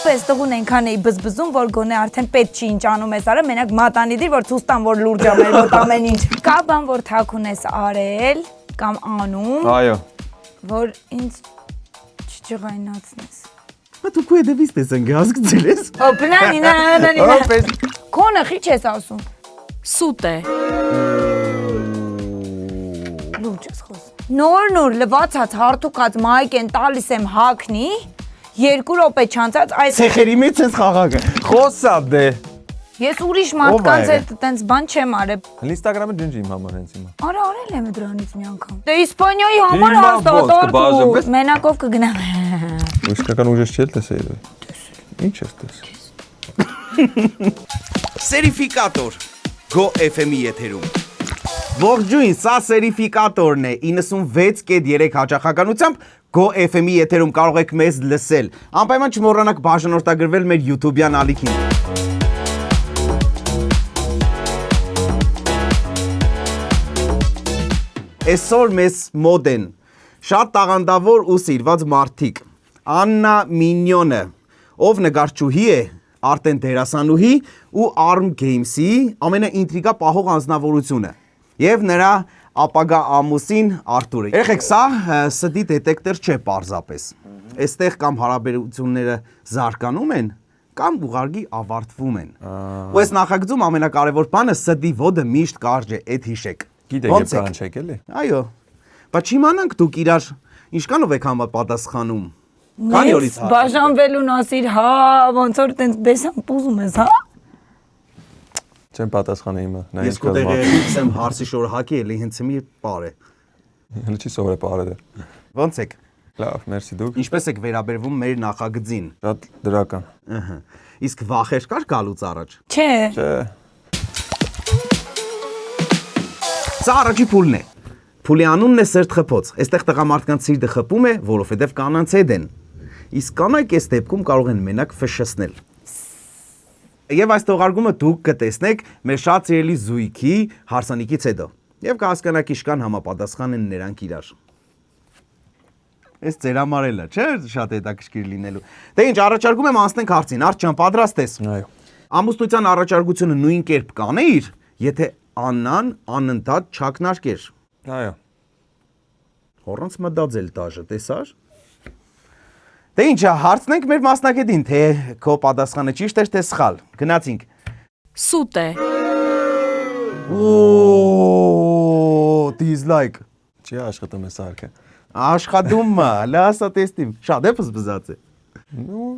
Պես տղուն այնքան էի բզբզում, որ գոնե արդեն պետք չի ինչ անում ես արա, մենակ մատանի դիր, որ ցույց տամ, որ լուրջ եմ, որ ամեն ինչ։ Կա բան, որ թաքուն ես արել կամ անում։ Այո։ Որ ինձ չջղայնացնես։ Դու քո դեպից տեսան գազգցել ես։ Հոպնանի։ Քոնը խիչ ես ասում։ Սուտ է։ Լուրջ ես խոսում։ Նոր լվացած հարթուկած մայք են տալիս եմ հակնի, 2 րոպե չանցած այս Ցեխերի մեջ sense խաղաղ է։ Խոսա դե։ Ես ուրիշ մարդկանց հետ տենց բան չեմ արել։ Instagram-ը ջնջի իմ համար հենց հիմա։ Արա արել եմ դրանից մի անգամ։ Դե Իսպանիայի համար հաստատ մենակով կգնամ։ Իսկական ուժես չէ՞ տեսել։ Ինչ ես տեսել։ Սերիֆիկատոր Go FM-ի եթերում։ Ողջույն, սա սերիֆիկատորն է 96.3 հաճախականությամբ Go FM-ի եթերում կարող եք մեզ լսել։ Անպայման չմոռանաք բաժանորդագրվել մեր YouTube-յան ալիքին։ Այսօր մեզ մոդ են շատ տաղանդավոր ու սիրված մարդիկ։ Աննա Մինյոնը, ով նկարչուհի է, Արտեն դերասանուհի ու Arm Games-ի ամենաինտրիգա պահող անձնավորությունը եւ նրա ապագա ամուսին Արտուրը։ Երեխեք, սա ստի դետեկտոր չէ պարզապես։ Այստեղ կամ հարաբերությունները զարգանում են, կամ ուղղակի ավարտվում են։ Ու այս նախագծում ամենակարևոր բանը ստի ոդը միշտ կարճ է, այդ հիշեք։ Գիտեք երբ կանչեք էլի։ Այո։ Բայց իմանանք դուք իրար ինչքանով եք համապատասխանում։ Քանի օրից հա։ Բաժանվելուն ասիր, հա, ոնց որ տենց բեսամ պուզում ես, հա։ Չեմ պատասխանը հիմա։ Ես կոտեղից եմ հարսի շոր հակի էլի հենց մի պար է։ Հələ չի սովորել պարել։ Ոնց եք։ Լավ, մերսի դուք։ Ինչպես եք վերաբերվում մեր նախագծին։ Շատ դրական։ Ահա։ Իսկ վախեր կար գալուց առաջ։ Չէ։ Չէ։ Սա առաջի փուլն է։ Փուլի անունն է սերտ խփոց։ Այստեղ տղամարդկանց սիրտը խփում է, որովհետև կանանց հետ են։ Իսկ կանայք այս դեպքում կարող են մենակ ֆշշնել։ Եվ այս թողարկումը դուք կտեսնեք մեր շատ սիրելի զույգի հարսանիքից հետո։ Եվ կհասկանաք ինչքան համապատասխան են նրանք իրար։ Այս ձեր համարելը, չէ՞, շատ հետաքրքիր լինելու։ Դե ինչ, առաջարկում եմ անցնենք հարցին։ Արդ ջան, պատրաստ ես։ Այո։ Ամուսնության առաջարկությունը նույն կերպ կանեիր, եթե Աննան անընդհատ չակնարկեր։ Այո։ Հոռոնց մտածել դաժե, տեսար։ Դե ինչ, հարցնենք մեր մասնակետին, թե քո պատասխանը ճիշտ էր, թե սխալ։ Գնացինք։ Սուտ է։ Dislike։ Չի աշխատում է սարքը։ Աշխատում է, լասա տեսնիմ։ Շատ է բզբզած է։ Նու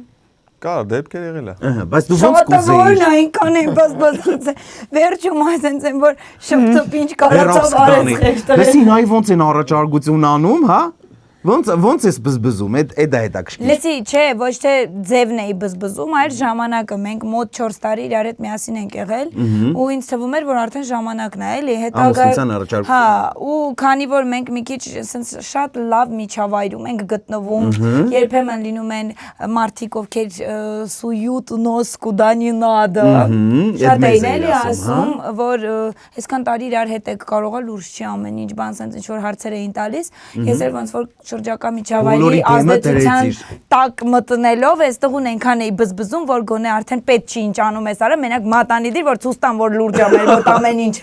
կար դեպքեր եղել է։ Ահա, բայց դու ոնց կուզեիր։ Շատավորն այնքան են բզբզած է։ Վերջում ասենց են, որ շփթփ ինչ կարացավ արեց խեշտը։ Լսին, այ ոնց են առաջարկություն անում, հա։ Ոնց ես բզբզում, այդ է հետաքրքիր։ Լսի, չէ, ոչ թե ձևն էի բզբզում, այլ ժամանակը մենք մոտ 4 տարի իրար հետ միասին ենք եղել ու ինձ թվում էր, որ արդեն ժամանակն է, էլի, Ամուսնության առաջարկություն։ Հա, ու քանի որ մենք մի քիչ ասենց շատ լավ միջավայրում ենք գտնվում, երբեմն լինում են մարդիկ, ովքեր սույուտ նոս կուդա не надо։ Շատ էին էլի ասում, որ այսքան տարի իրար հետ եք կարողա լուրջ չի ամեն ինչ, բան ասենց ինչ որ հարցեր էին տալիս, ես էլ ոնց որ շրջակա միջավայրի ազդեցության տակ մտնելով այս տղուն այնքան էի բզբզում, որ գոնե արդեն պետք չի ինչ անում ես արա, մենակ մատանի դիր, որ ցույց տամ, որ լուրջ եմ, որ ամեն ինչ։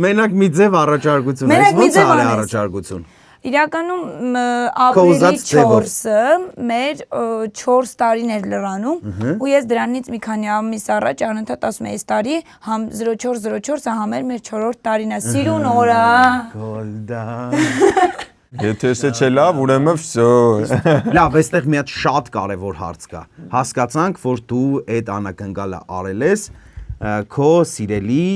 Մենակ մի ձև առաջարկություն, այս ոնց է առաջարկություն։ Իրականում ապրիլի 4-ը մեր 4 տարին էր լրանում ու ես դրանից մի քանի ամիս առաջ անընդհատ ասում եմ այս տարի 0404-ը համեր մեր 4-րդ տարին է, սիրուն օրա։ Գոլդա։ Եթե էսը չէ լավ, ուրեմն վсё։ Լավ, այստեղ մի հատ շատ կարևոր հարց կա։ Հասկացանք, որ դու այդ անակնկալը արել ես քո սիրելի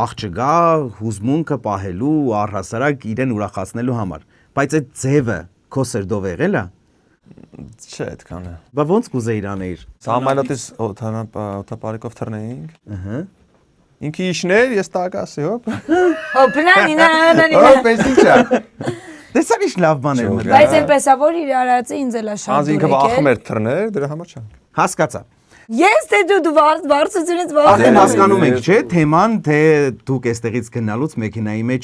աղջկա հուզմունքը պահելու ու առհասարակ իրեն ուրախացնելու համար։ Բայց այդ ձևը քո սրտով եղել է։ Չէ, այդքան է։ Բա ոնց կուզեիր անել։ Սահմանատես օթապարիկով թռնեինք։ Ահա։ Ինքը իշներ, ես տակասի, հոպ։ Հոպնանի։ Հոպ, էս ինչ է։ Դեսան ինչ լավ բան էր։ Բայց այնպես է որ իր արածը ինձ էլ է շատ Անձ ինքը վախում էր թռներ, դրա համար չանք։ Հասկացա։ Ես թե դու վարձությունից Արդեն հասկանում եք, չէ՞, թեման, թե դուք այստեղից գնալուց մեքենայի մեջ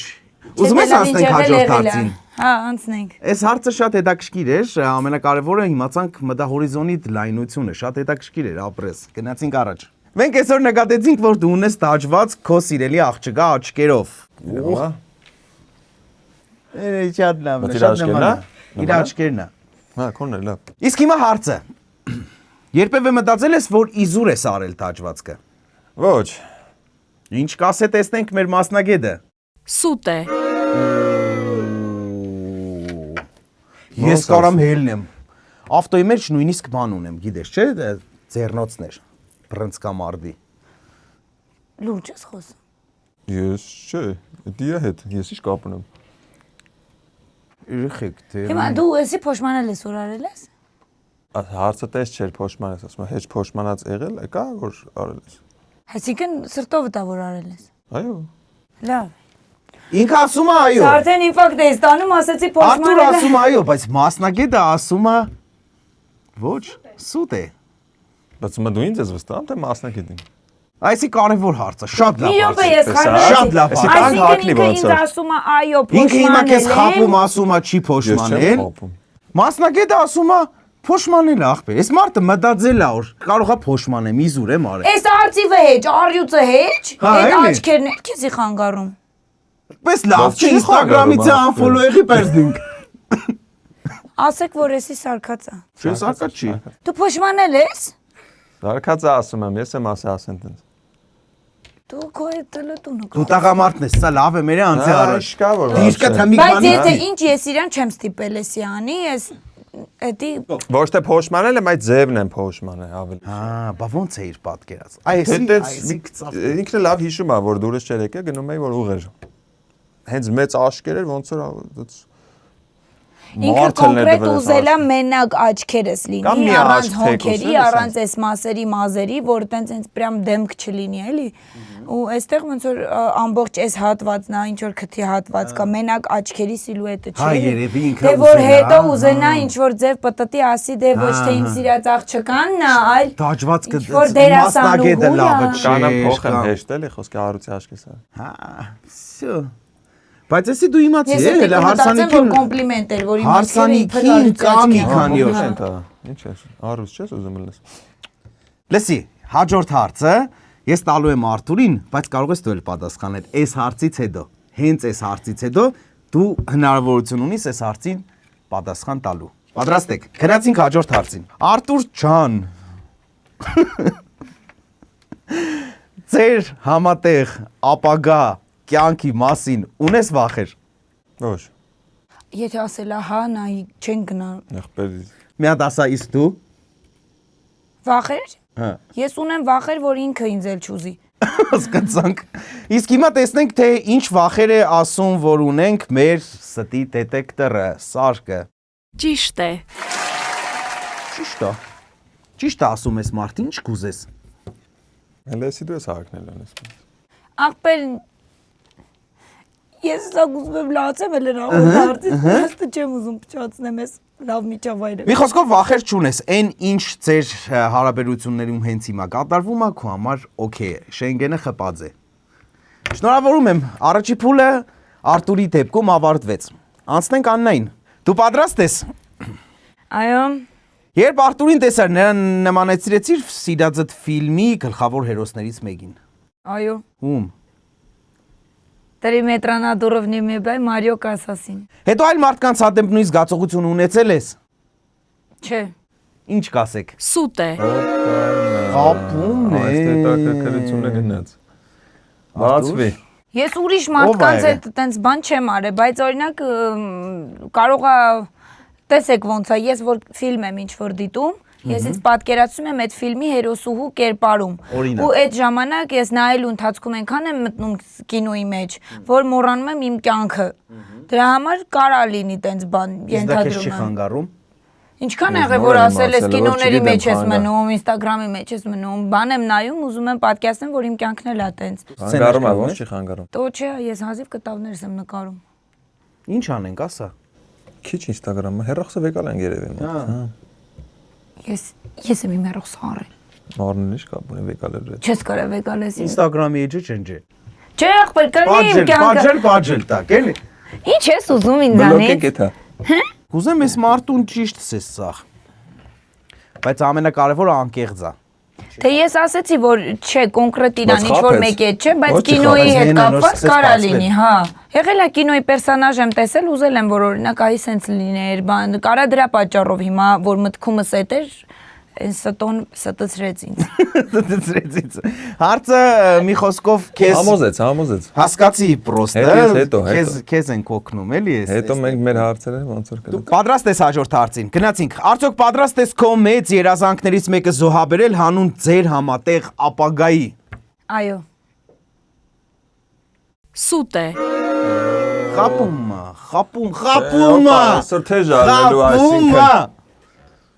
ուզում ես անցնենք հաջորդ հարցին։ Հա, անցնենք։ Այս հարցը շատ հետաքրքիր էր, ամենակարևորը իմացանք մտահորիզոնի լայնությունը, շատ հետաքրքիր էր, ապրես։ Գնացինք առաջ։ Մենք այսօր նկատեցինք, որ դու ունես տաճված քո սիրելի աղջկա աչքերով։ Շատ լավ, Իր աչքերն է։ Իր աչքերն է։ Հա, քոնն է լավ։ Իսկ հիմա հարցը։ Երբևէ մտածել ես, որ իզուր ես արել տաճվածքը։ Ոչ։ Ինչ կասե տեսնենք մեր մասնագետը։ Սուտ է։ Ես կարամ հելնեմ։ Ավտոյի մեջ նույնիսկ բան ունեմ, գիտես, չէ՞, ձեռնոցներ, բռնցքամարտի։ Լուրջ ես խոսում։ Ես չէ, դիա հետ, ես ինչ կապ ունեմ։ Երեխեք, թե Հիմա դու էսի փոշմանել ես, որ արել ես։ Հարցը տես չէր փոշմանես, ասում եմ, հեչ փոշմանած եղել, եկա որ արել ես։ Այսինքն սրտովը դա որ արել ես։ Այո։ Լավ։ ինքը ասում է այո։ Արդեն ինֆակտ ես տանում, ասեցի Արտուր փոշմանել։ ասում է այո, բայց մասնագետը ասում է ոչ, սուտ է։ Բայց դու ինձ ես վստահում, թե մասնակիցին։ Այսի կարևոր հարց է, շատ լավ Մի հարց րոպե է։ ես խառնեցի։ Շատ լավ հարց։ Այսինքն Այսինքն հակնի ինքը ոնց ինձ է։ ասում է այո, Ինքը հիմա քեզ փոշմանել խափում ասում է չի փոշմանել։ խափում։ Մասնագետը ասում է փոշմանել է ախպեր։ Այս մարդը մտածել է որ կարող է փոշմանեմ, իզուր եմ արել։ Էս արծիվը հեչ, առյուծը հեչ, Հա, այդ էլի։ աչքերն էլ քեզի խանգարում։ Պես լավ Բայց չի չի Instagram-ից խանգարում, unfollow-եղի պես դինք։ Ասեք, որ էսի սարկած է։ Չէ, սարկած չի։ Դու փոշմանել ես։ Դարքածը ասում եմ, ես եմ ասեն տենց։ Դու քո այդ տելետունը։ Դու տղամարդն ես, սա լավ է մեր անձի առաջ։ Իշկա որ։ Դիրկա թմիկ Բայց բանի։ եթե ինչ ես իրան չեմ ստիպել էսի անի, ես էդի Ոչ թե փոշմանել եմ, այդ ձևն եմ փոշմանել ավելի։ Հա, բա ոնց է իր պատկերած։ Այսի Ինքն լավ հիշում է, որ դուրս չէր եկել, գնում էի որ ուղեր։ Հենց մեծ աշկեր էր, ոնց որ ինքը կոնկրետ ուզելա մենակ աչքերս Կամ լինի, մի առանց աչք հոնքերի, թեկուզ, առանց այս մասերի, մազերի, որ տենց պրям դեմք չլինի, էլի։ Ու այստեղ ոնց որ ամբողջ այս հատվածն է, ինչ որ քթի հատված կա, մենակ աչքերի սիլուետը չէ։ Հա, երևի ինքը Դե որ ուզելա, հետո հա, ուզենա ինչ որ ձև պտտի ասի, դե ոչ թե իմ սիրած աղջկանն է, այլ Տաճված ինչ-որ դերասանուհու լավը է։ չէ։ կանամ փոխեմ հեշտ էլի խոսքի առուցի աշկես է։ Հա, всё։ Բայց էսի դու իմացի, Ես հələ էլ հարսանիքին որ հարսանիքին կոմպլիմենտ էր, որ իմ հարսանիքին կա մի քանի օր։ Ինչ է, առուց չես ուզում լես։ Լսի, հաջորդ հարցը ես տալու եմ Արտուրին, բայց կարող ես դու էլ պատասխանել այս հարցից հետո։ Հենց այս հարցից հետո դու հնարավորություն ունես այս հարցին պատասխան տալու։ Պատրաստ եք։ Գնացինք հաջորդ հարցին։ Արտուր ջան։ Ձեր համատեղ ապագա կյանքի մասին ունես վախեր։ Ոչ, Եթե ասելա հա, նայ չեն գնա։ եղբայրի։ Մի հատ ասա իսկ դու։ Վախեր։ Հա։ Ես ունեմ վախեր, որ ինքը ինձ էլ չուզի։ Հասկացանք։ Իսկ հիմա տեսնենք թե ինչ վախեր է ասում, որ ունենք մեր ստի դետեկտորը, սարկը։ Ճիշտ է։ Ճիշտ է։ Ճիշտ է ասում ես մարդ, ինչ կուզես։ Լեսի դու ես հակնել անես։ Աղբեր ես սա ուզում եմ լացեմ էլ հաղորդարցից, հաստը չեմ ուզում փչացնեմ ես լավ միջավայրը։ Մի խոսքով վախեր չունես, այն ինչ ձեր հարաբերություններում հենց հիմա կատարվում է, քո համար օքեյ է, Շենգենը խպած է։ Շնորհավորում եմ, առաջի փուլը Արտուրի դեպքում ավարտվեց։ Անցնենք Աննային։ Դու պատրաստ ես։ Այո։ Երբ Արտուրին տեսար, նրան նմանեցրեցիր սիրածդ ֆիլմի գլխավոր հերոսներից մեկին։ Այո։ Ում։ Տրիմետրանադուրովնի մեբայ Մարիո Կասասին։ Հետո այլ մարդկանց հանդեպ նույն զգացողություն ունեցել ես։ Չէ։ Ինչ կասեք։ Սուտ է։ Խափում է։ Այս դետակերությունը գնաց։ Բացվի։ Ես ուրիշ Ով ա մարդկանց եղել։ հետ տենց բան չեմ արել, բայց օրինակ կարողա տեսեք ոնց է, ես որ ֆիլմ եմ ինչ որ դիտում, ես ինձ պատկերացնում եմ այդ ֆիլմի հերոսուհու կերպարում։ Օրինակ։ Ու այդ ժամանակ ես նայելու ընթացքում այնքան եմ մտնում կինոյի մեջ, որ մոռանում եմ իմ կյանքը։ Դրա համար կարա լինի տենց բան Իսկ դա քեզ չի ենթադրում եմ։ խանգարում։ Ինչքան Ես եղել նոր որ եմ ասել ես ասել, որ կինոների չգիտեմ, մեջ ես խանգար։ մնում, Instagram-ի մեջ ես մնում, բան եմ նայում, ուզում եմ պատկերացնեմ, որ իմ կյանքն էլ է տենց։ Խանգարում է, ոնց չի խանգարում։ Տո չէ, ես հազիվ կտավներս եմ նկարում։ Ինչ անենք, ասա։ Քիչ Instagram-ը հերոսը վեկալ են երևի։ Հա։ Ես եմ իմ հերոս առել։ Նորն ինչ կապ ունի վեկալերի հետ։ Չես կարա վեգալես ինձ։ Instagram-ի էջը չընջե։ Չէ, ախպեր, կանի իմ կյանքը։ Բաջել տակ, էլի։ Ինչ ես ուզում Բլոկեք ինձանից։ էթա։ Կուզեմ ես մարդուն ճիշտ ասես սաղ։ Բայց ամենակարևորը անկեղծ է։ Թե ես ասեցի, որ չէ, կոնկրետ իրան Բայց ինչ որ խաբեց։ մեկ է, չէ, բայց Ոչ կինոյի չխաբեց, հետ հենա, նոր կապված սկսեց կարա բացվել։ լինի, հա։ Եղել է կինոյի պերսոնաժ եմ տեսել, ուզել եմ, որ օրինակ այ սենց լիներ, բան, կարա դրա պատճառով հիմա, որ մտքումս էդ էր, ստոն ստծրեց ինձ։ Դծրեցից։ Հարցը մի խոսքով քեզ Համոզեց։ հասկացի պրոստը։ Հետո։ Քեզ ենք օգնում, էլի ես։ Հետո մենք մեր հարցերը ոնց որ Դու պատրաստ ես հաջորդ հարցին։ Գնացինք։ Արդյոք պատրաստ ես քո մեծ երազանքներից մեկը զոհաբերել հանուն ձեր համատեղ ապագայի։ Այո։ Սուտ է։ Խապում։ Այսօր թե ժառնելու այսինքն։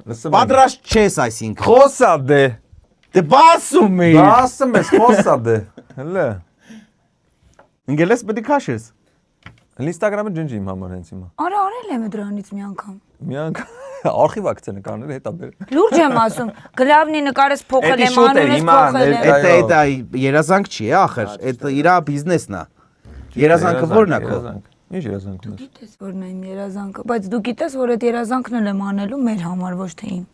Լսում Պատրաստ չես այսինքն։ Խոսա դե։ Դե բասում ես։ Ասում ես խոսա դե։ Հələ։ Ինգլես պետք է քաշես։ Instagram-ը ջնջի իմ համար հենց հիմա։ Արա արել եմ դրանից մի անգամ։ Մի անգամ արխիվ ակցիա նկարները հետա բեր։ Լուրջ եմ ասում, գլավնի նկարս փոխել եմ, անունս փոխել եմ։ Դա երազանք չի, ախր։ Դա իր բիզնեսն է։ Երազանքը ո՞րն է քո։ Ինչ երազանքն է։ Գիտես որն է իմ երազանքը, բայց դու գիտես, որ այդ երազանքն էլ եմ անելու մեր համար, ոչ թե իմ։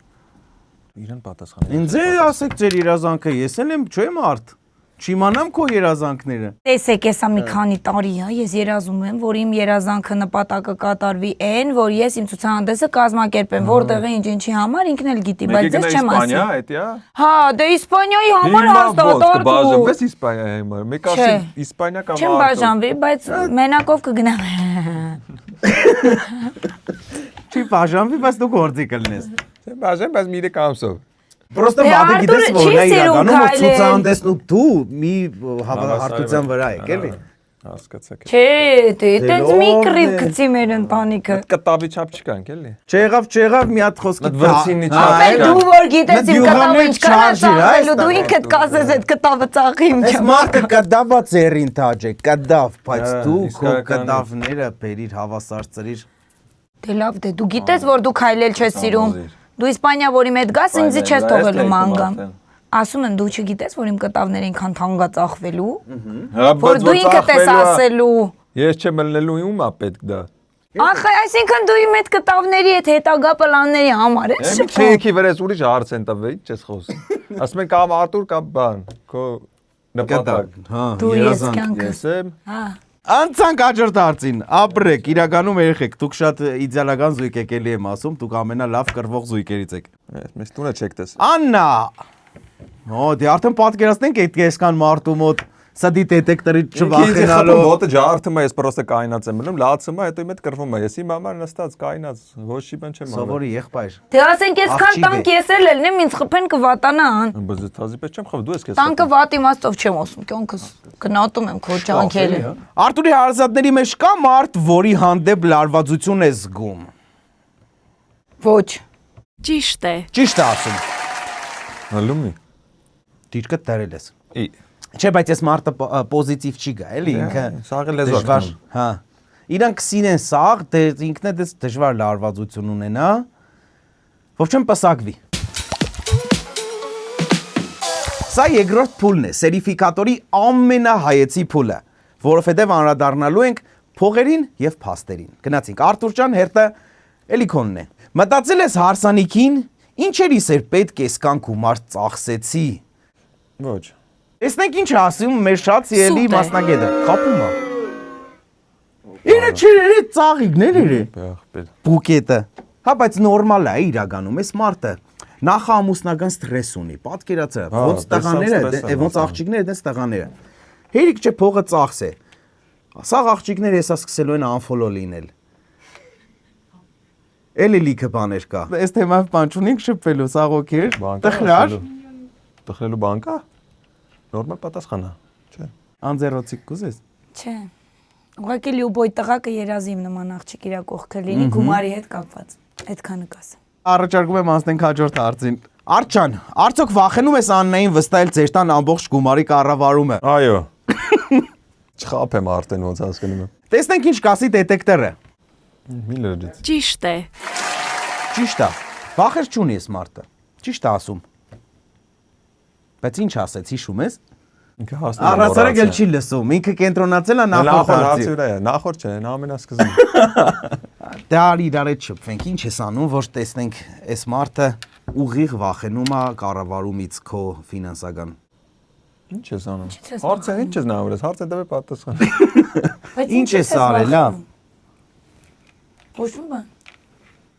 Իրան պատասխան։ Ինձ ասեք ձեր երազանքը, ես էլ եմ, չեմ արդ։ Չիմանամ քո երազանքները։ Տեսեք, եսա մի քանի տարի է, ես երազում եմ, որ իմ երազանքը նպատակը կատարվի այն, որ ես իմ ցուցահանդեսը կազմակերպեմ, որտեղ ինչի համար ինքն էլ գիտի, բայց ես չեմ ասի։ Էդիա։ Հա, դե Իսպանիայի համար հաստատ արդու։ Բայց Իսպանիայի համար։ Մեկ ասի Իսպանիա կամ Չեմ բաժանվի, բայց մենակով կգնամ։ Չի բաժանվի, բայց դու գործի կլնես։ Բաժան, բայց մի կամսով։ Պրոստը Դե վադը Արտուրը գիտես որ չի նա սիրում իրականում քայլել։ ցուցահանդեսն ու դու մի հավաքական վրա եք, էլի։ Հասկացաք։ Չէ, դե այտենց մի լավ կռիվ է։ գցի մեր ընտանիքը։ Կտավի չափ չկանք էլի։ Չեղավ մի հատ խոսքի։ Մտ վրցինի Ապեր դու որ գիտես իմ կտավը ինչ կանա ծաղելու, դու ինքդ ինքդ կասես այդ կտավը ծաղի իմ Այս չեմ։ մարդը կդավա ձերին թաջ է, կդավ, բայց Հա, դու քո իսկականի։ կդավները բերիր հավասար ծրիր։ Դե լավ, դե դու գիտես որ դու քայլել չես սիրում։ Համոզիր։ Դու Իսպանիա որի հետ գաս ինձ չես Իսպանիա, թողելու այս մանգամ։ լեյքում Ասում եմ դու չգիտես որ իմ կտավները ինքան թանկացախվելու, Հա, որ դու ինքդ ես ասելու։ Ես չեմ ելնելու ում է պետք դա։ Ախ, այսինքն դու իմ այդ կտավների հետ հետագա պլանների համար ես Էմի շփում։ չեքի վրաս ուրիշ հարց են տվել, ինչ ես խոսում։ Ասում են կամ Արտուր կամ բան, քո նպատակ։ Հա, Դու ես կյանքս։ Ես եմ։ Հա։ Անցանք հաջորդ հարցին։ Ապրեք, իրականում երեխեք, դուք շատ իդեալական զույգ եք էլի եմ ասում, դուք ամենալավ կռվող զույգերից եք։ Մեզ տունը չեք տեսել։ Աննա։ Ո, դե արդեն պատկերացնենք այդ կեսկան մարդու մոտ սդի դետեկտորի չվախենալով։ Ոտը ջարդում է, ես պրոստը կայնած եմ մնում, լացում է, հետո իմ հետ կռվում է։ Ես իմ համար նստած կայնած, ոչ մի բան չեմ անում։ Սովորի եղբայր։ Դե ասենք այսքան տանկ ես էլ ելնեմ ինձ խփեն կվատանան։ Բայց դե թազի պես չեմ խավ, դու ես քեզ։ Տանկը վատ իմաստով չեմ ասում, կյանքս գնահատում եմ քո ջանքերը։ Արտուրի հարազատների մեջ կա մարդ, որի հանդեպ լարվածություն է զգում։ Ոչ։ Ճիշտ է։ Ճիշտ է ասում։ Հալումի։ Դիրքը դարել ես։ Չէ, բայց այս մարդը պոզիտիվ չի գա, էլի ինքը։ Սաղը լեզվակ։ Դժվար, հա։ Իրանք սինեն սաղ, դե ինքն է դες դժվար լարվածություն ունենա։ Ովքեր պսակվի։ Սա երկրորդ փուլն է, սերիֆիկատորի ամենահայեցի փուլը, որովհետև անդրադառնալու ենք փողերին եւ փաստերին։ Գնացինք Արտուր ջան, հերթը էլի քոնն է։ Մտածել ես հարսանիքին, ինչերից էր պետք է սկանք ու մարդ ծախսեցի։ Ոչ։ Տեսնենք ինչ ասում մեր շատ սիրելի Սուտ է։ մասնագետը։ Խապում է։ Իրը չէ, ծաղիկներ էր։ Ախպեր։ Բուկետը։ Հա, բայց նորմալ է իրականում, այս մարդը նախամուսնական ստրես ունի, պատկերացրա, ոնց տղաները, ոնց աղջիկները, դες տղաները։ Հերիք չէ փողը ծախս է։ Սաղ աղջիկները հեսա սկսելու են անֆոլո լինել։ Էլի լիքը բաներ կա։ Այս թեմայով բան չունենք շփվելու, սաղ օքեր։ Տխրար։ Տխրելու բան կա։ Նորմալ պատասխան է, չէ։ Անձեռոցիկ կուզես։ Չէ։ Ուղղակի լյուբոյ տղակը երազի իմ նման աղջիկ իրա կողքը լինի գումարի հետ կապված։ Այդքանը կասեմ։ Առաջարկում եմ անցնենք հաջորդ հարցին։ Արչան, արդյոք վախենում ես Աննային վստահել ձեր տան ամբողջ գումարի կառավարումը։ Այո։ Չխափեմ արդեն ոնց հասկանում եմ։ Տեսնենք ինչ կասի դետեկտորը։ Մի լրջից։ Ճիշտ է։ Ճիշտ է։ Վախեր չունի ես մարդը։ Ճիշտ է ասում։ Բայց ինչ ասեց, հիշում ես։ Ինքը հասնում Առասարակ էլ չի լսում։ Ինքը կենտրոնացել է նախորդ հարցի։ Նախորդ չէ, նա ամենասկզբում։ Դա իրար հետ շփվենք։ Ինչ ես անում, որ տեսնենք այս մարդը ուղիղ վախենում է կառավարումից քո ֆինանսական։ Ինչ ես անում։ Ինչ ես Հարցը ինչ ես նայում, հարցը դեպի պատասխան։ Ինչ ես արել, լավ։ Ոչ մի։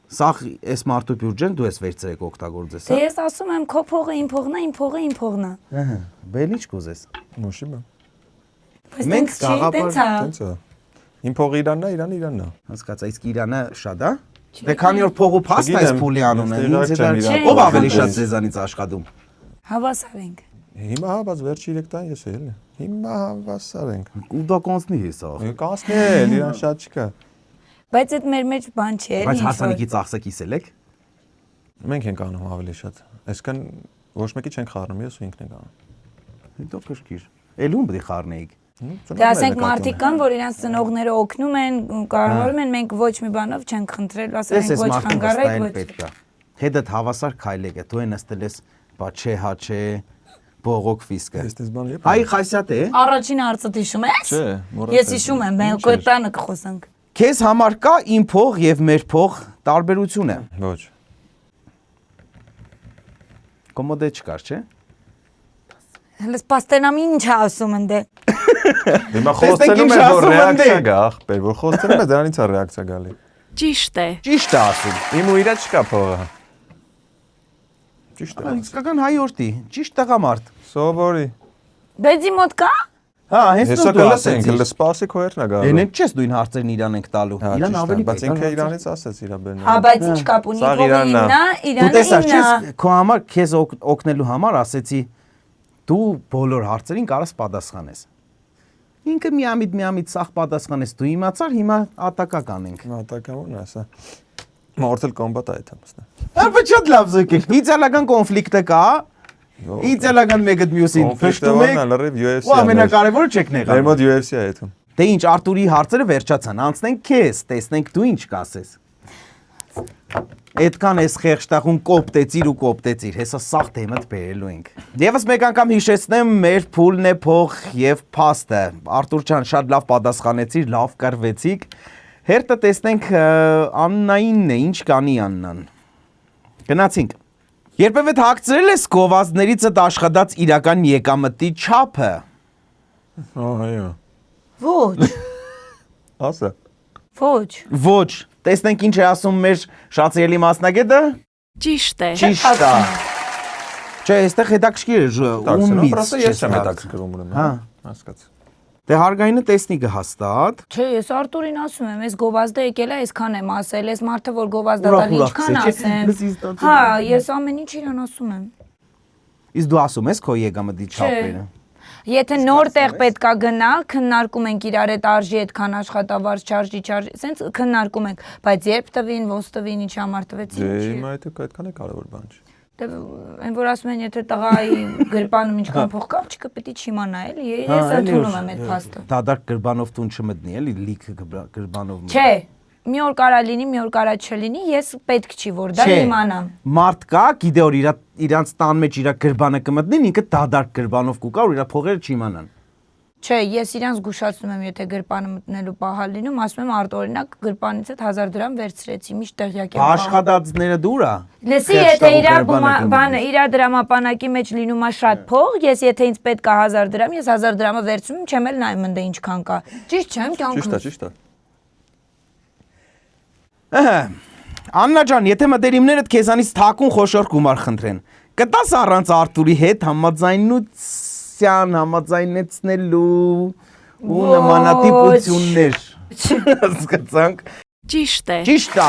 Սա այս մարդու բյուջեն դու ես վերցրեք օգտագործես, Դե ես ասում եմ քո փողը իմ փողն է, իմ փողը իմ փողն է։ Ահա, բել ինչ կուզես։ Մոշի բա։ Բայց Մենք տենց չի, տենց է։ Տենց է։ Իմ փողը իրանն է, իրանն է։ Հասկացա, իսկ Իրանը շատ է։ Դե քանի որ փողու փաստ այս փուլի անուն է, ինձ Չգիտեմ, դա իրան ով ավելի փողը շատ ձեզանից աշխատում։ Հավասար ենք։ Հիմա հա, բայց վերջի 3 տարի ես էլ։ Հիմա հավասար ենք։ Ու դա կոնցնի հեսա։ Կասնել, իրան շատ չկա։ Բայց այդ մեր մեջ բան չի, էլի։ Բայց հասանիքի ծախսակից էլ եք։ Մենք ենք անում ավելի շատ։ Այսքան ոչ մեկի չենք խառնում, ես ու ինքն ենք անում։ Հետո կշկիր։ Էլ ում պետք է խառնեիք։ Դե ասենք մարդիկ կան, որ իրենց ծնողները օգնում են, կառավարում են, մենք ոչ մի բանով չենք խնդրել, ասել ենք ոչ խանգարեք, ոչ։ պետք է։ Հետդ հավասար քայլեք է, դու են նստել ես, բա չէ, հա չէ, բողոք ֆիսկը։ Այս բանը եփ։ Հայ Խասյատ է։ Առաջին հարցը հիշում ես։ Չէ, Ես հիշում եմ, մենք կոտանը կխոսանք։ Քեզ համար կա իմ փող եւ մեր փող տարբերությունը։ Ոչ։ Կոմոդե չկար, չէ։ Հենց պաստենամ ինչ է ասում են դե։ Հիմա Տեսնենք խոստանում ինչ է, որ ասում են ռեակցիա դե։ գա, ախպեր, որ խոստանում է դրանից է ռեակցիա գալի։ ճիշտ է, Ճիշտ է ասում։ Իմ ու իրա չկա փողը։ Ճիշտ է։ Իսկական հայորդի, ճիշտ տղամարդ։ Սովորի։ Բեզի մոտ կա։ Հա, հենց Հեսա դու կլսենք, ասեցիր։ լսպասի քո երնա գա։ Էնեն չես դու ին հարցերն իրան ենք տալու։ Իրան ավելի բայց ինքը իրանից ասեց իրա բերնը։ Հա, բայց ինչ կապ ունի, Սա փողը Իրանն է։ իմնա, Դու տեսա, Իրանը չես իմնա։ քո համար քեզ օգնելու համար ասեցի դու բոլոր հարցերին կարաս պատասխանես։ Ինքը միամիտ սախ պատասխանես, դու իմացար, հիմա ատակա կանենք։ Մատակամոն ասա։ Մորտալ կոմբատ այդ ամսնա։ Ապա շատ լավ զեկել։ Իցալական կոնֆլիկտը կա։ Իցալական մեկը մյուսին փշտում եք։ լրիվ UFC-ը։ Ու ամենակարևորը չեք Մեր նեղանում։ մոտ UFC-ը այդում։ Դե ինչ Արտուրի հարցերը վերջացան, անցնենք քեզ, տեսնենք դու ինչ կասես։ Այդքան էս խեղճտախուն կոպտեցիր, հեսա սաղ թեմդ բերելու ենք։ Եվս մեկ անգամ հիշեցնեմ, մեր փուլն է փող եւ փաստը։ Արտուր ջան, շատ լավ պատասխանեցիր, լավ կրվեցիք։ Հերթը տեսնենք Աննայինն է, ինչ կանի Աննան։ Գնացինք։ Երբևէ հագցրել ես գովազդներիցդ աշխատած իրական եկամտի չափը։ Այո։ Ոչ, Ասա։ ոչ։ Ոչ, տեսնենք ինչ է ասում մեր շացիելի մասնագետը։ ճիշտ է, Ճիշտ է։ Չէ, այստեղ հետաքրքիր է ումից։ Պրոստը ես չեմ հետաքրքրում ուրեմն։ Հա։ Հասկաց։ Դե հարգայինը տեսնի կհաստատ։ Չէ, ես Արտուրին ասում եմ, այս գովազդը եկել է, այսքան եմ ասել, այս մարդը որ գովազդա տալի, ինչքան ասեմ։ Հա, ես ամեն ինչ իրան ասում եմ։ Իսկ դու ասում ես քո եկամտի չափերը։ Եթե նոր տեղ պետքա գնա, քննարկում ենք իրար հետ արժի այդքան աշխատավարձ, չարժի, սենց քննարկում ենք, բայց երբ տվին, ոնց տվին, ինչ համար տվեցին, Դե ինչի։ հիմա այդ այդքան է կարևոր բան չի։ Դե այն որ ասում են, եթե տղայի գրպանում ինչքան փող կա, չկա պետք է չիմանա, էլի, ես ընդունում եմ այդ փաստը։ Դադար գրբանով տուն չմտնի, էլի լիք գրբանով։ Չէ, մի օր կարա լինի, մի օր կարա չլինի, ես պետք չի որ դա իմանամ։ Մարդ կա, գիտե որ իրանց տան մեջ իր գրբանը կմտնին, ինքը դադար գրբանով կուկա, որ իր փողերը չիմանան։ Չէ, ես իրանց զգուշացնում եմ, եթե գրպանը մտնելու պահա լինում, ասում եմ արտօրինակ գրպանից այդ 1000 դրամ վերցրեցի, միշտ տեղյակ եմ։ Աշխատածները դուրա։ Լսի, եթե իր բանը իր դրամապանակի մեջ լինում է շատ փող, ես եթե ինձ պետք է 1000 դրամ, ես 1000 դրամը վերցնում եմ, չեմ էլ նայում ընդ ինչքան կա։ Ճիշտ չեմ, կյանքում։ Ճիշտ է։ Ահա։ Աննա ջան, եթե մտերիմներդ քեզանից թակուն խոշոր գումար խնդրեն, կտաս առանց Արտուրի հետ համաձայնեցնելու ու նմանատիպություններ։ Հասկացանք։ ճիշտ է, Ճիշտ է։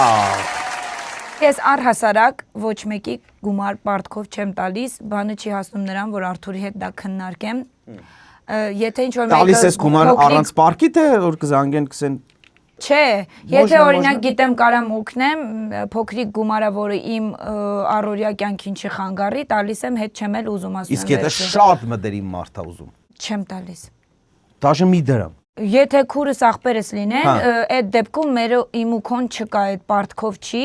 Ես առհասարակ ոչ մեկի գումար պարտքով չեմ տալիս, բանը չի հասնում նրան, որ Արտուրի հետ դա քննարկեմ։ Եթե ինչ որ Տալիս ես գումար առանց պարկի թե որ կզանգեն կսեն Չէ, եթե օրինակ գիտեմ կարամ օգնեմ, փոքրիկ գումարա, որը իմ առօրյա կյանքին չխանգարի, տալիս եմ, հետ չեմ էլ ուզում ասում եմ։ Իսկ եթե շատ մտերիմ մարդ է ուզում։ Չեմ տալիս։ Դաժե մի դրամ։ Եթե քուրս աղբերս լինեն, այդ դեպքում մեր իմ ու քոն չկա, այդ պարտքով չի,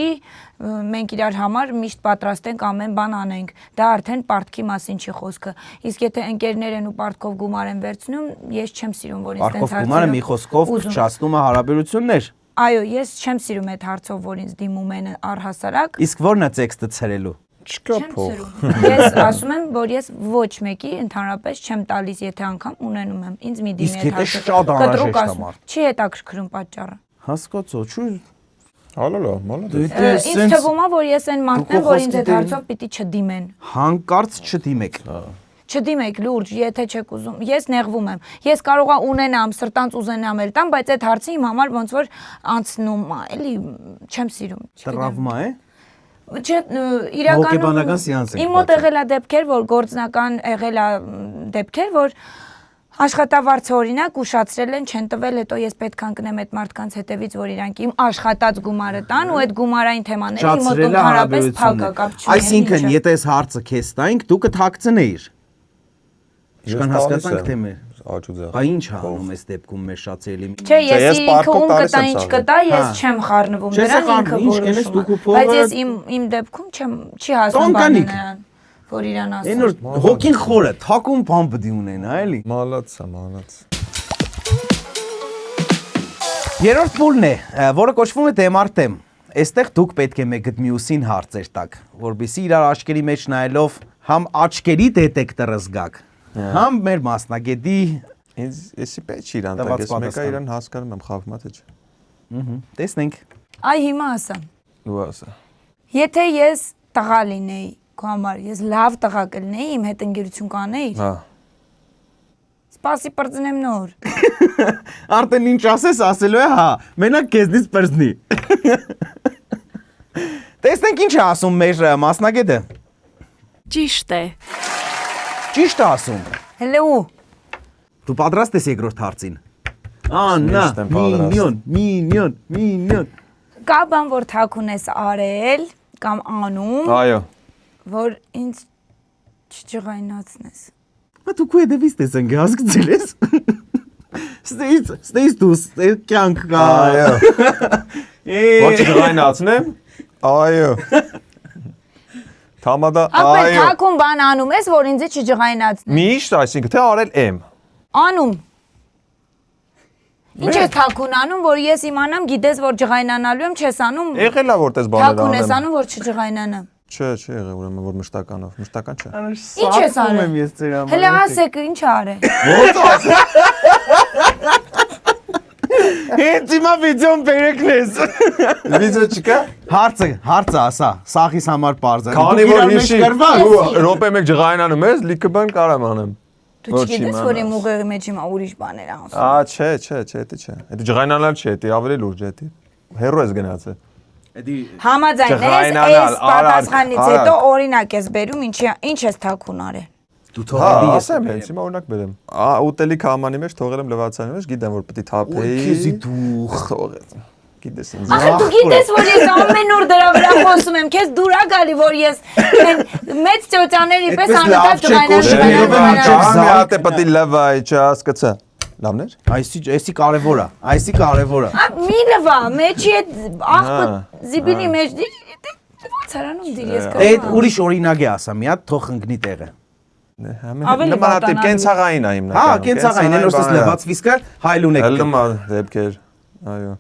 մենք իրար համար միշտ պատրաստ ենք ամեն բան անենք, դա արդեն պարտքի մասին չի խոսքը, իսկ եթե ընկերներ են ու պարտքով գումար են վերցնում, ես չեմ սիրում, որ ինձ Պարտքով գումարը մի խոսքով փչացնում է հարաբերություններ։ Այո, ես չեմ սիրում այդ հարցով, որ ինձ դիմում են առհասարակ։ Իսկ ո՞րն է տեքստը ցրելու։ Չկա Չեմ փող։ սիրում։ Ես ասում եմ, որ ես ոչ մեկի ընդհանրապես չեմ տալիս, եթե անգամ ունենում եմ։ Ինձ մի դիմի Իսկ եթե շատ անհրաժեշտ է մարդ։ Չի հետաքրքրում պատճառը։ Հասկացա, չու։ Հալալա, մալադես։ Ինձ թվում է, որ ես այն մարդն եմ, որ ինձ այդ հարցով պիտի չդիմեն։ Հանկարծ չդիմեք։ Չդիմեք լուրջ, եթե չեք ուզում։ Ես նեղվում եմ։ Ես կարող եմ ունենամ, սրտանց ուզենամ էլ տամ, բայց այդ հարցը իմ համար ոնց որ անցնում է, էլի չեմ սիրում։ Տրավմա է։ Չէ, իրականում Հոգեբանական սեանս եք իմ մոտ եղել է դեպքեր, որ գործնական եղել է դեպքեր, որ աշխատավարձը օրինակ ուշացրել են, չեն տվել, հետո ես պետք է ընկնեմ այդ մարդկանց հետևից, որ իրանք իմ աշխատած գումարը տան ու այդ գումարային թեմաները իմ մոտ ընդհանրապես փակ է, կապ չունի։ Այսինքն, եթե այս հարցը քեզ տայինք, դու կթաքցնեիր։ Իշքան հասկացանք թե մեր։ Աճուձախ։ Բա ինչ է անում այս դեպքում մեր շատ սիրելի։ Չէ, ես ես ինքը պարտքով ում տալիս կտա եմ ինչ ցավը։ կտա, ես չեմ խառնվում Չես դրան, ինքը խառնում, ինչ կենես, դուք ու որոշում է։ փողը- Բայց ես իմ դեպքում չեմ չի հասնում Տոնկանիք։ բանը նրան, որ իրան Այն ասեմ։ որ հոգին խորը, թակում բան պիտի ունենա, էլի։ Մալացա, մալաց։ Երրորդ փուլն է, որը կոչվում է դեմարտեմ։ Այստեղ դուք պետք է մեկը մյուսին հարցեր տաք, որբիսի իրար աչքերի մեջ նայելով համ աչքերի դետեկտորը զգաք, համ մեր մասնագետի Ինձ էսի պետք չի իրան Տված տակ, ես մեկը պատասխան։ իրան հասկանում եմ, խաղում է թե չէ։ տեսնենք։ Այ հիմա ասա։ Ու ասա։ Եթե ես տղա լինեի, քո համար ես լավ տղա կլինեի, իմ հետ ընկերություն կանեի, Հա։ սպասի պրծնեմ նոր։ Արդեն ինչ ասես, ասելու է հա, մենակ քեզնից պրծնի։ Տեսնենք ինչ է ասում մեր մասնագետը։ Ճիշտ է։ Ճիշտ է ասում։ Հելո։ Դու պատրաստ ես երկրորդ հարցին։ Աննա, Միշտ եմ պատրաստ։ մինյոն։ Կա բան, որ թաքուն ես արել կամ անում, Այո։ որ ինձ չջղայնացնես։ Մա դու քո հետևից տեսնք հասկացել ես։ Ստեյս դու կյանք կա։ Այո։ Ոչ գայնացնեմ։ Այո։ Թամադա, Ապեր այո։ թաքուն բան անում ես, որ ինձ չջղայնացնես։ Միշտ, այսինքն թե արել եմ։ Անում։ Ինչ ես թաքուն անում, որ ես իմանամ, գիտես, որ ջղայնանալու եմ, չես անում։ Եղել է որ տես բաներ Թաքուն ես անեմ։ անում, որ չջղայնանամ։ Չէ, չէ, եղել ուրեմն որ մշտականով, մշտական չէ։ Ինչ ես արել։ ես ձեր համար։ Հələ ասեք, ինչ արել։ Հենց հիմա վիդեոն բերեկնես։ Վիզը չկա։ Հարցը ասա, սաղիս համար པարզ է։ Քանի որ հիշի, կրված։ դու րոպե մեկ ջղայնանում ես, լիքը բան կարամ անեմ։ Դու չգիտես, որ իմ ուղեղի մեջ հիմա ուրիշ բաներ ասում։ Ա, չէ, դա չէ։ Դա ջղայնանալ չէ, դա ավելի լուրջ է, դա։ Հերո ես գնացել։ Համաձայն ես, Ջղայնանալ, այս պատասխանից արագ, հետո օրինակ ես բերում, ինչ ես թաքուն արել։ Դու Հա, թողելի ես։ ասեմ, հենց հիմա օրինակ բերեմ։ Ուտելիք համանի մեջ թողել եմ լվացանի մեջ, գիտեմ որ պետք է թափեի։ Քեզի դու թողեց։ Գիտես ինձ։ Ախր դու գիտես, որ ես ամեն օր դրա վրա խոսում եմ, քեզ դուր է գալի, որ ես մեծ ծոցաների պես Այդպես անընդհատ լավ չէ, կոշկի, ջղայնանում Մի հատ է պետք է լվայի, չհասկացա։ Լավն էր։ Այսի կարևոր է։ Մի լվա, մեջի այդ աղբը Հա, զիբինի մեջ ո՞նց արանում դիր ես Այդ կարող։ ուրիշ օրինակ է ասա, մի հատ թող ընկնի տեղը։ Ավելի Նմանատիպ վատանալու։ կենցաղային է հիմնականում։ Հա, կենցաղային, այն որտես լվաց վիսկը հայլուն է։ Հելդում դեպքեր։ Այո։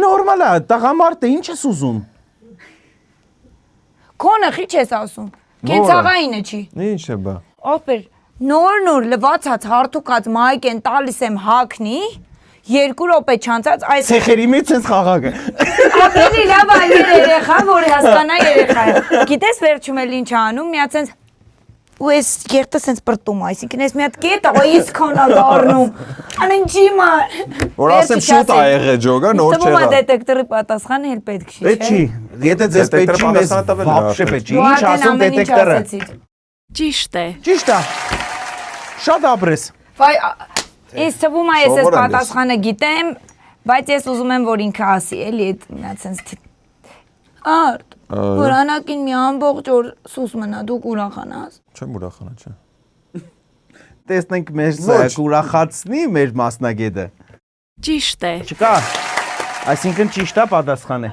Նորմալ է, տղամարդ է, ինչ ես ուզում։ Քոնը խիչ ես ասում։ Կենցաղայինը չի։ Ինչ է բա։ Օպեր, նոր լվացած հարթուկած մայք են տալիս եմ հակնի, 2 րոպե չանցած այս Ցեխերի մեջ ես խաղակը։ ավելի լավ այլ երեխա, որ հասկանա երեխան։ Գիտես վերջում էլ ինչ անում, միած sense ու ես գերտը sense պրտում, այսինքն ես մի հատ կետ ողից քոնա դառնում։ Անեն ջիմար։ Որ ասեմ շուտ ա եղե ջոգա, նոր Ստում չեղա։ դետեկտորի պատասխանը էլ պետք չի, Պետք չի։ Եթե ձեզ պետք չի, մեզ վաբշե պետք չի։ Ինչ ասում դետեկտորը։ Ճիշտ է։ Ճիշտ է։ Շատ ապրես։ Վայ, ինձ թվում է ես այս Սովոր եմ ես։ պատասխանը գիտեմ, բայց ես ուզում եմ որ ինքը ասի, էլի այդ մի հատ sense Արդ, վրանակին մի ամբողջ օր սուս մնա, դու կուրախանաս։ Չեմ ուրախանա, չէ։ Տեսնենք մեր Ոչ։ կուրախացնի մեր մասնագետը։ ճիշտ է, Չկա։ Այսինքն ճիշտ է պատասխանը։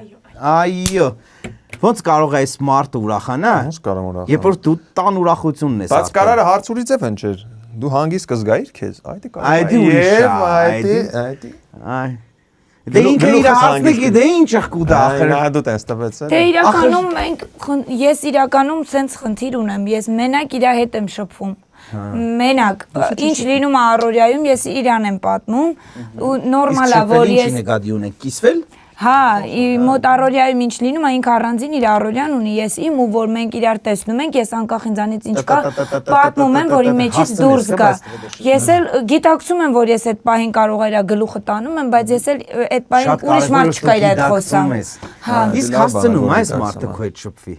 Այո։ Ոնց կարող է այս մարդը ուրախանա։ Ոնց կարող է ուրախանալ։ Երբ որ դու տան ուրախությունն ես։ Բայց կարարը հարցուրի ձև հնչեր։ Դու հանգիստ կզգայիր քեզ։ Այդի կարող։ Այդի ուրիշ է, այդի։ Այ։ Դե ինքը իր հասնիկի դե ինչ աղկուտա ախր։ Այ դու տես տվեցել։ Դե իրականում ես իրականում սենց խնդիր ունեմ, ես մենակ իր հետ եմ շփվում։ Մենակ, ինչ լինում է առօրյայում, ես իրան եմ պատմում ու նորմալ է, որ ես նկատի ունեք կիսվել։ Հա, մոտ առօրյայում ինչ լինում է, ինքը առանձին իր առօրյան ունի, ես իմ ու որ մենք իրար տեսնում ենք, ես անկախ ինձանից ինչ կա, պատմում եմ, որ իմ մեջից դուրս գա։ Ես էլ գիտակցում եմ, որ ես այդ պահին կարող է իր գլուխը տանում եմ, բայց ես էլ այդ պահին ուրիշ մարդ չկա իր հետ խոսամ։ Հա, Իսկ հասցնում այս մարդը քո հետ շփվի։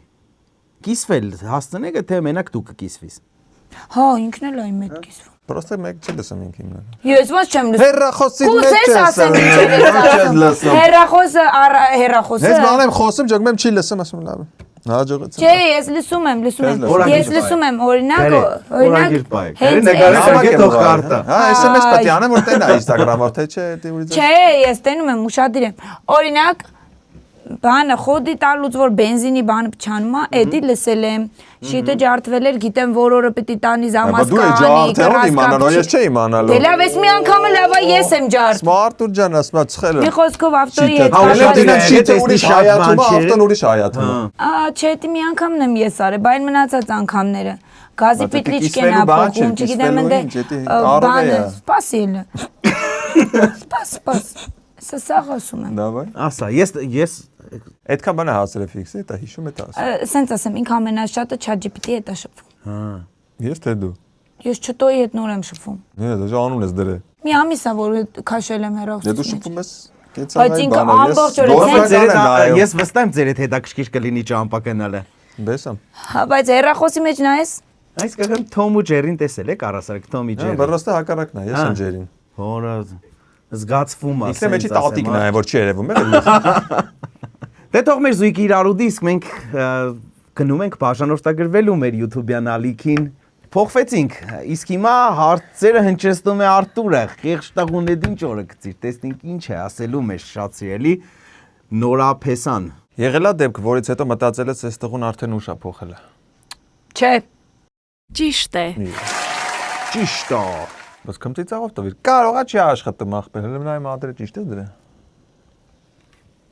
Կիսվել հասցնեք թե մենակ դու կկիսվիս։ հա, ինքն էլ այն մեծ կիսվում։ Պրոստը մեկ չի լսում ինքին։ Ես ոնց չեմ լսում։ Հերրախոսի մեջ Կուզես ասեմ ինչ ես լսում։ Հերրախոսը Ես բան եմ խոսում, ջոգում եմ չի լսում, ասում լավ։ Հաջողեցա։ Չէ, ես լսում եմ։ Ես լսում եմ, օրինակ, նկարել թող կարտա։ Հա, SMS պետք է անեմ, որ տենա Instagram-ով, թե չէ, դե ուրիշ։ Չէ, ես տենում եմ, ուշադիր եմ։ Օրինակ, բանը խոդի տալուց որ բենզինի բանը փչանում է, էդի լսել եմ։ Շիտը ջարդվել էր, գիտեմ որ օրը պետք է տանի զամասկանի, կրասկա։ Ես չէի իմանալու։ Դե լավ, ես մի անգամ էլ լավա ես եմ ջարդ։ Սմարտուր ջան, ասма ծխել։ Մի խոսքով ավտոյի հետ։ Շիտը ուրիշ հայաթում, ավտոն ուրիշ հայաթում։ Չէ, դի մի անգամն եմ ես արել, բայց մնացած անգամները։ Գազի պիտլիչկեն ա փոխում, չգիտեմ ընդ բանը, սպասիլ։ Սպաս։ Սա ասում եմ։ Դավայ։ Ասա, ես Այդքան բանը հասել է ֆիքսի, դա հիշում է տաս։ Սենց ասեմ, ինքը ամենաշատը ChatGPT-ի հետ է շփվում։ Հա։ Ես թե դու։ Ես չտոյի հետ նոր եմ շփվում։ Դա անուն ես դրել։ Մի ամիս է որ քաշել եմ Դե դու հեռախոսից։ շփվում ես Բայց ինքը ամբողջ օրը ես վստահ եմ ձեր հետ հետաքրքիր կլինի ճամփակենալը։ Բեսամ։ Հա, բայց հեռախոսի մեջ նայես։ Այս կգամ Թոմ ու Ջերին տեսել եք առասարակ Թոմի Հա, Ջերի։ բռոստը հակառակն է, ես եմ Ջերին։ Հորա զգացվում է։ Իսկ մեջի տատիկն է, որ չի երևում, էլի։ Դե թող մեր զույգի իրարու դիսկ մենք գնում ենք բաժանորդագրվելու մեր YouTube-յան ալիքին։ Փոխվեցինք։ Իսկ հիմա հարցերը հնչեցնում է Արտուրը։ Խեղճտաղունեդ ինչ օրը գցիր, տեսնենք ինչ է ասելու մեր շատ սիրելի Նորապեսան։ Եղելա դեպք, որից հետո մտածել ես, այս տղուն արդեն ուշ է փոխել։ Չէ։ ճիշտ է, Ճիշտ է։ Բայց քմծի ծաղով տվիր։ Կարողա չի աշխատում ախպեր, հələ նայ մադրը ճիշտ է դրա։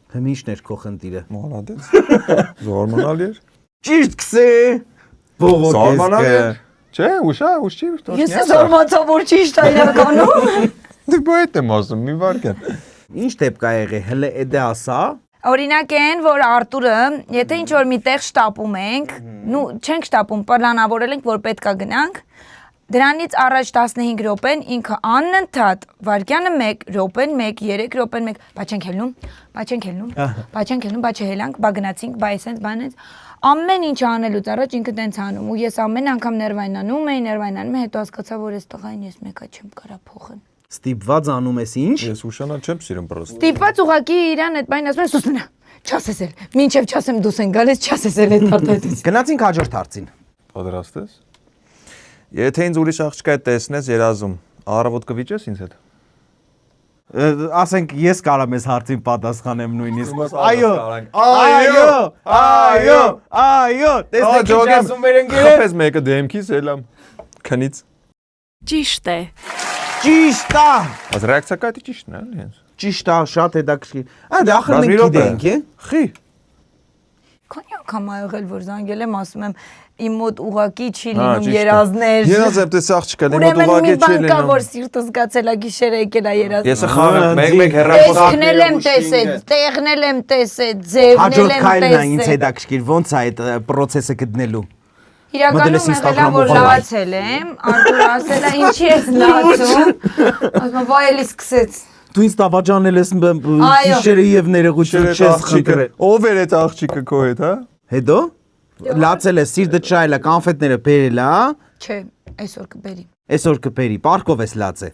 Հմիշն էր քո խնդիրը։ Մոլադեց։ Զորմանալի էր։ Ճիշտ քսե։ Զորմանալի էր։ Չէ, ուշ չի, Ես զորմացա որ ճիշտ է իրականում։ Դու բոյդ եմ ասում, մի վարկան։ Ինչ դեպք ա եղել, հələ էդե ասա։ Օրինակ են, որ Արտուրը, եթե ինչ որ միտեղ շտապում ենք, նու չենք շտապում, պլանավորել ենք, որ պետքա գնանք, դրանից առաջ 15 րոպեն ինքը անընդհատ վարկյանը 1 րոպեն 1, 3 րոպեն 1, բա չենք հելնում, բա չհելանք, բա գնացինք, բա այսենց բանից ամեն ինչ անելուց առաջ ինքը տենց անում ու ես ամեն անգամ ներվայնանում եի, հետո հասկացա, որ այս տղային ես մեկա չեմ կարա փոխել։ Ստիպված անում ես ինչ։ Ես ուշանալ չեմ սիրում պրոստը։ Ստիպված ուղակի իրան այդ բանին ասում են սուսնա, չասես էլ, մինչև չասեմ դուս են գալիս, չասես էլ այդ արտահայտից։ Գնացինք հաջորդ հարցին։ Պատրաստ ես։ Եթե ինձ ուրիշ աղջկա հետ տեսնես երազում, առավոտ կվիճես ինձ հետ։ Ասենք ես կարամ ես հարցին պատասխանեմ նույնիսկ։ Տեսնեք ինչ ասում մեր ընկերը։ Խփես մեկը դեմքից ելամ քնից։ ճիշտ է, Ճիշտ է։ Բայց ռեակցիա կա դի ճիշտն է, էլի հենց։ Ճիշտ է, շատ հետաքրքիր։ Այդ ախր մենք գիտենք, է։ Խի։ Քանի անգամ ա եղել որ զանգել եմ ասում եմ իմ մոտ ուղակի չի լինում երազներ։ Երազ եմ տես աղջկա, իմ մոտ Ուրեմն ուղղակի մի չի բան կա լինում։ որ սիրտս գացել է գիշերը եկել է երազ։ Ես խաղ մեկ հեռախոս Տեսնել եմ տեսել, տեղնել եմ տեսել, ձևնել Հաջորդ եմ քայլն է ինձ տեսել։ հետաքրքիր, ոնց է այդ process-ը գտնելու։ Իրականում եղելա որ լացել եմ, Արտուրը ասել է ինչի ես լացում։ Ասում եմ վայ էլի սկսեց։ Դու ինձ տավաճանել ես գիշերը եւ ներողություն չես խնդրել։ Ով էր այդ աղջիկը քո հետ, հա։ Հետո լացել ես սիրտը չայլա, կոնֆետները բերել, հա։ Չէ, այսօր կբերի։ Այսօր կբերի, պարկով ես լացե։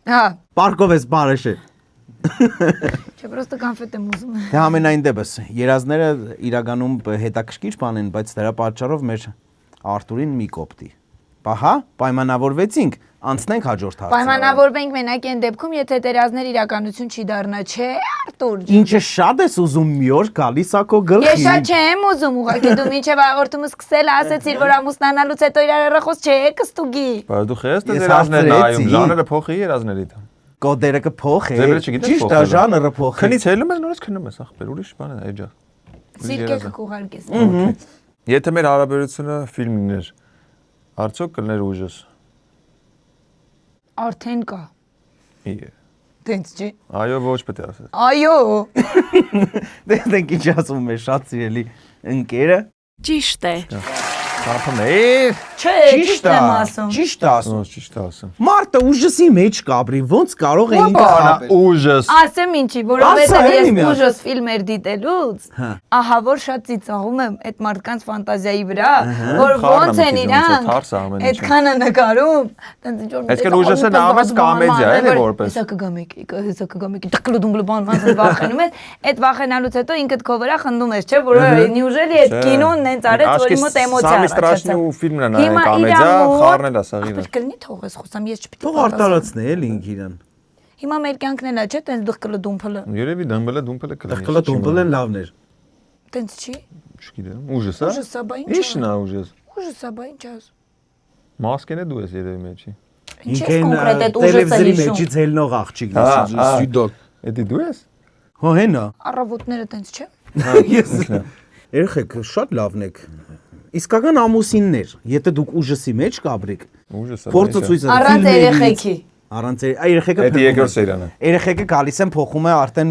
Հա, Պարկով ես բարեշե։ չէ, պրոստը կոնֆետ եմ ուզում։ Դե ամենայն դեպս երազները իրականում հետաքրքիր բան են, բայց դրա պատճառով մեր Արտուրին մի կոպտի։ Ահա, պայմանավորվեցինք, անցնենք հաջորդ հարցը։ Պայմանավորվենք մենակ այն դեպքում, եթե տերազներ իրականություն չի դառնա, չէ, Արտուր։ Ինչը շատ ես ուզում մի օր գալիս ա քո գլխի։ Ես շատ չեմ ուզում, ուղղակի դու մինչև հաղորդումը սկսել ասացիր, որ ամուսնանալուց հետո իրար հեռախոս չէ, կստուգի։ Բայց դու խես Ես երազներ նայում, հարցրեցի։ ժանրը փոխի երազներիդ։ Կոդերը կփոխի։ Ձևերը չգիտես Ճիշտ է, փոխելը։ ժանրը փոխի։ Քնից հելում ես, նորից քնում ես, ախպեր, ուրիշ բան է, էջա։ Սիրկեքը կուղարկես։ Եթե մեր հարաբերությունը ֆիլմ լիներ, արդյոք կլներ ուժս։ Արդեն կա։ Իե։ Տենց չի։ Այո, ոչ պետք է ասես։ Այո։ Դենք ինչ ասում է շատ սիրելի ընկերը։ Ճիշտ է։ Սափն է։ Չէ, ճիշտ եմ ասում։ Ճիշտ է ասում։ Ոնց ճիշտ ասեմ։ Մարտը ուժսի մեջ կաբրի, ոնց կարող է ինքը Բանա խաբել։ ուժս։ Ասեմ ինչի, Ասա, որովհետև էլի ես մի հատ։ ուժս ֆիլմեր դիտելուց, ահա որ շատ ծիծաղում եմ այդ մարդկանց ֆանտազիայի վրա, որ ոնց են իրանք թարս է ամեն ինչը։ այդքանը նկարում, տենց ինչ որ Այսինքն ուժասը նամաց կոմեդիա է, էլի որպես։ Հեսա կգա մեկի, հեսա կգա մեկի, տկլուդունգլու բան վախենում ես, այդ վախենալուց հետո ինքդ քո վրա խնդում ես, չէ, որ նյուժելի այդ կինոն նենց արեց, որի մոտ էմոցիա Սամի ստրաշնի ու ֆիլմն է նայել կոմեդիա, խառնել է սաղիրը։ Պետք է լինի թողես խոսամ, ես չպիտի։ Թող արտարացնի էլի ինքը իրան։ Հիմա մեր կյանքն էլ է, չէ, տենց դղկլը դումփլը։ Երևի դմբլը դումբլը կլինի։ Դղկլը դումբլեն լավներ։ Տենց չի։ Չգիտեմ, ուժս է։ Ուժսա, բա ինչ։ Ի՞նչն է ուժս։ Ուժսա, բա ինչ ես։ Մասկեն է դու ես երևի մեջի։ Ինչ ես կոնկրետ այդ ուժսը տելևիզորի հիշում։ մեջից հելնող աղջիկ Հա, լսի սյուդոլ։ Էդի դու ես։ Հո հենա։ Առավոտները տենց չէ։ Ես երեխեք շատ լավն եք։ Իսկական ամուսիններ, եթե դուք ուժսի մեջ կաբրիք, Ուժս է։ փորձը ցույց է Առանց երեխեքի։ Առանց երեխեքը Էդի երկրորդ սերիանը։ երեխեքը գալիս են փոխում է արդեն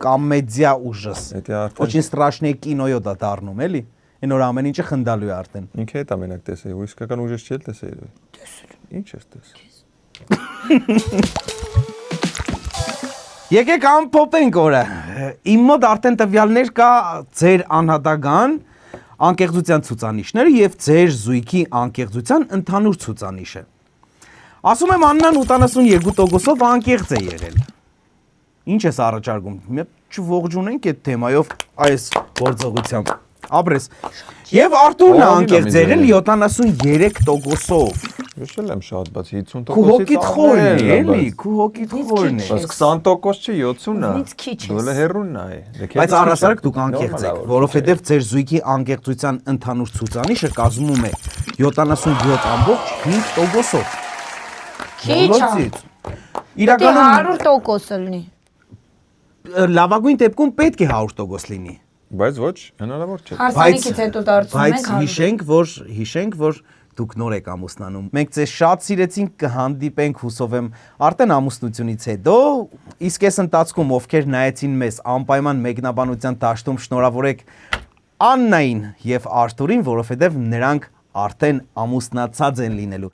կոմեդիա ուժս։ Էդի արդեն Очень страшные կինոյո դա դառնում էլի։ Այն որ ամեն ինչը խնդալու է արդեն։ ինքը հետ ամենակ տեսել, ու իսկական ուժս չի տեսել երևի։ Տեսել։ Ինչ ես տեսել։ Եկեք ամփոփենք օրը։ Իմ մոտ արդեն տվյալներ կա ձեր անհատական անկեղծության ցուցանիշները եւ ձեր զույգի անկեղծության ընդհանուր ցուցանիշը։ Ասում եմ Աննան 82%-ով անկեղծ է եղել։ Ինչ ես առաջարկում։ Մի չողջունենք այդ թեմայով այս գործողությամբ։ Ապրես։ Եվ Արտուրն է անկեղծ եղել 73%-ով։ Հիշել եմ շատ, բայց 50%-ից Քու հոգիդ խորն է, էլի, քու հոգիդ խորն է։ Բայց 20% չի 70-ն է։ Ինձ քիչ ես։ Դու էլ հերունն է։ Բայց առասարակ դուք անկեղծ եք, որովհետև ձեր զույգի անկեղծության ընդհանուր ցուցանիշը կազմում է 77.5%-ով։ Քիչ է։ Իրականում 100% լինի։ լավագույն դեպքում պետք է 100% լինի։ Բայց ոչ, հնարավոր չէ։ Հարսանիքից հետո դարձնում Բայց ենք 100։ հիշենք, որ դուք նոր եք ամուսնանում։ Մենք ձեզ շատ սիրեցինք, կհանդիպենք հուսով եմ արդեն ամուսնությունից հետո, իսկ այս ընթացքում ովքեր նայեցին մեզ անպայման մեկնաբանության դաշտում շնորհավորեք Աննային եւ Արտուրին, որովհետեւ նրանք արդեն ամուսնացած են լինելու։